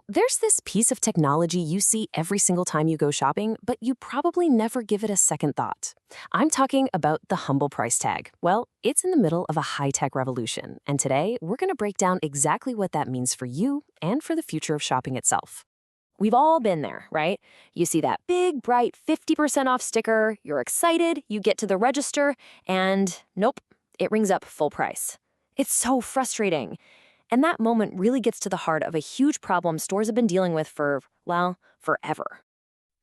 There's this piece of technology you see every single time you go shopping, but you probably never give it a second thought. I'm talking about the humble price tag. Well, it's in the middle of a high-tech revolution, and today we're going to break down exactly what that means for you and for the future of shopping itself. We've all been there, right? You see that big, bright 50% off sticker, you're excited, you get to the register, and nope, it rings up full price. It's so frustrating. And that moment really gets to the heart of a huge problem stores have been dealing with for, well, forever.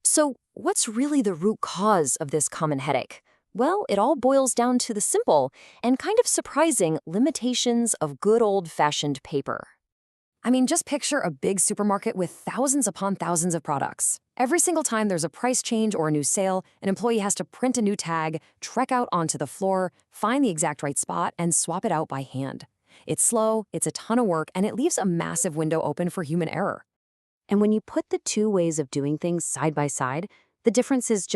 So, what's really the root cause of this common headache? Well, it all boils down to the simple and kind of surprising limitations of good old-fashioned paper. I mean, just picture a big supermarket with thousands upon thousands of products. Every single time there's a price change or a new sale, an employee has to print a new tag, trek out onto the floor, find the exact right spot, and swap it out by hand. It's slow, it's a ton of work, and it leaves a massive window open for human error. And when you put the two ways of doing things side by side, the difference is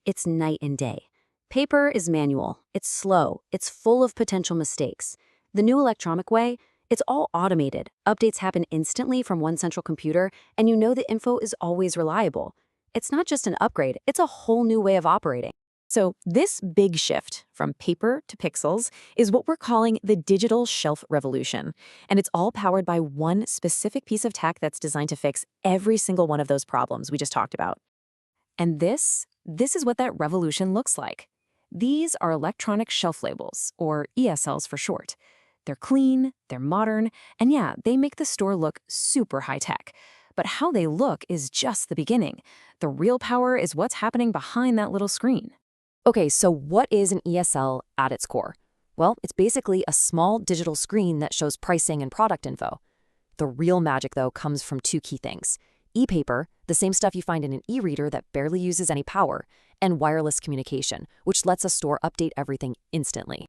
it's night and day. Paper is manual, it's slow, it's full of potential mistakes. The new electronic way, it's all automated. Updates happen instantly from one central computer, and you know the info is always reliable. It's not just an upgrade, it's a whole new way of operating. So this big shift from paper to pixels is what we're calling the digital shelf revolution. And it's all powered by one specific piece of tech that's designed to fix every single one of those problems we just talked about. And this is what that revolution looks like. These are electronic shelf labels, or ESLs for short. They're clean, they're modern, and yeah, they make the store look super high-tech. But how they look is just the beginning. The real power is what's happening behind that little screen. Okay, so what is an ESL at its core? Well, it's basically a small digital screen that shows pricing and product info. The real magic, though, comes from two key things: e-paper, the same stuff you find in an e-reader that barely uses any power, and wireless communication, which lets a store update everything instantly.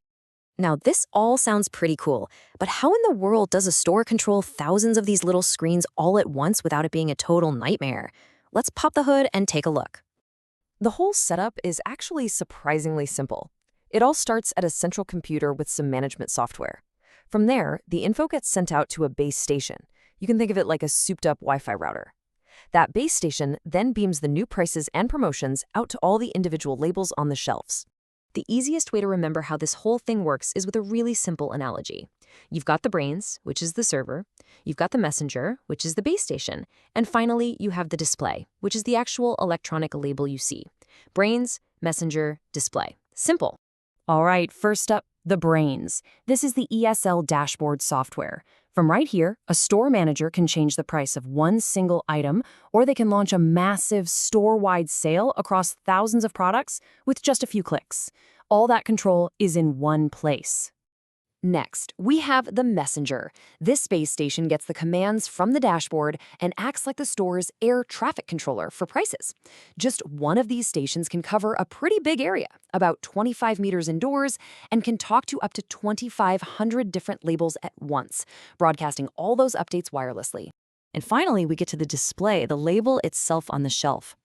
Now, this all sounds pretty cool, but how in the world does a store control thousands of these little screens all at once without it being a total nightmare? Let's pop the hood and take a look. The whole setup is actually surprisingly simple. It all starts at a central computer with some management software. From there, the info gets sent out to a base station. You can think of it like a souped-up Wi-Fi router. That base station then beams the new prices and promotions out to all the individual labels on the shelves. The easiest way to remember how this whole thing works is with a really simple analogy. You've got the brains, which is the server, you've got the messenger, which is the base station, and finally you have the display, which is the actual electronic label you see. Brains, messenger, display. Simple. All right, first up, the brains. This is the ESL dashboard software. From right here, a store manager can change the price of one single item, or they can launch a massive store-wide sale across thousands of products with just a few clicks. All that control is in one place. Next, we have the messenger. This space station gets the commands from the dashboard and acts like the store's air traffic controller for prices. Just one of these stations can cover a pretty big area, about 25 meters indoors, and can talk to up to 2,500 different labels at once, broadcasting all those updates wirelessly. And finally, we get to the display, the label itself on the shelf.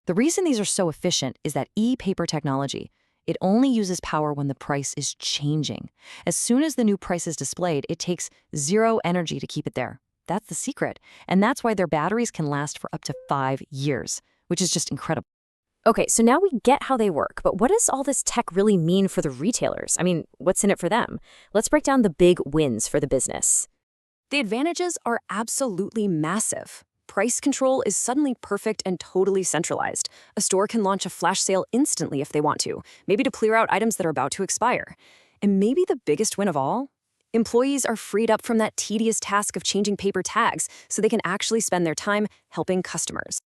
The reason these are so efficient is that e-paper technology. It only uses power when the price is changing. As soon as the new price is displayed, it takes zero energy to keep it there. That's the secret. And that's why their batteries can last for up to 5 years, which is just incredible. Okay, so now we get how they work, but what does all this tech really mean for the retailers? I mean, what's in it for them? Let's break down the big wins for the business. The advantages are absolutely massive. Price control is suddenly perfect and totally centralized. A store can launch a flash sale instantly if they want to, maybe to clear out items that are about to expire. And maybe the biggest win of all? Employees are freed up from that tedious task of changing paper tags so they can actually spend their time helping customers.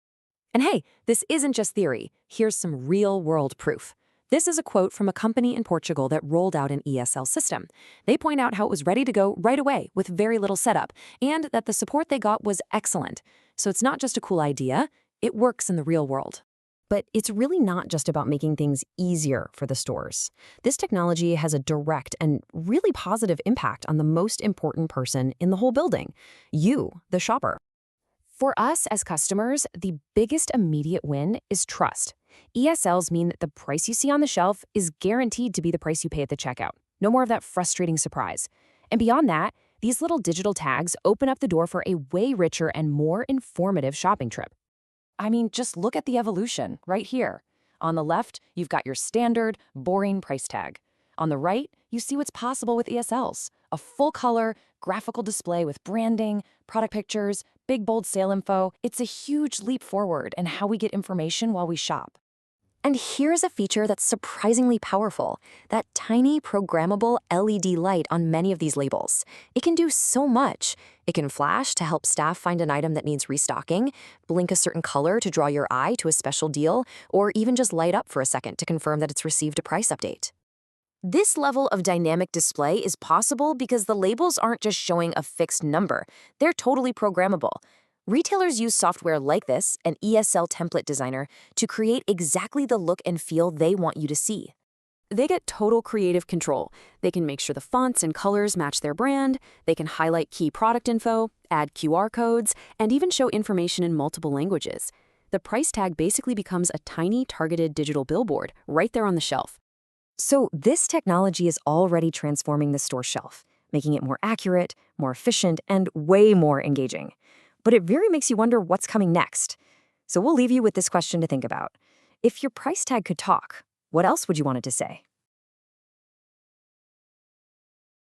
And hey, this isn't just theory. Here's some real-world proof. This is a quote from a company in Portugal that rolled out an ESL system. They point out how it was ready to go right away with very little setup, and that the support they got was excellent. So it's not just a cool idea, it works in the real world. But it's really not just about making things easier for the stores. This technology has a direct and really positive impact on the most important person in the whole building, you, the shopper. For us as customers, the biggest immediate win is trust. ESLs mean that the price you see on the shelf is guaranteed to be the price you pay at the checkout. No more of that frustrating surprise. And beyond that, These little digital tags open up the door for a way richer and more informative shopping trip. I mean, just look at the evolution right here. On the left, you've got your standard, boring price tag. On the right, you see what's possible with ESLs, a full-color, graphical display with branding, product pictures, big bold sale info. It's a huge leap forward in how we get information while we shop. And here's a feature that's surprisingly powerful, that tiny programmable LED light on many of these labels. It can do so much. It can flash to help staff find an item that needs restocking, blink a certain color to draw your eye to a special deal, or even just light up for a second to confirm that it's received a price update. This level of dynamic display is possible because the labels aren't just showing a fixed number. They're totally programmable. Retailers use software like this, an ESL template designer, to create exactly the look and feel they want you to see. They get total creative control. They can make sure the fonts and colors match their brand, they can highlight key product info, add QR codes, and even show information in multiple languages. The price tag basically becomes a tiny targeted digital billboard right there on the shelf. So this technology is already transforming the store shelf, making it more accurate, more efficient, and way more engaging. But it really makes you wonder what's coming next. So we'll leave you with this question to think about. If your price tag could talk, what else would you want it to say?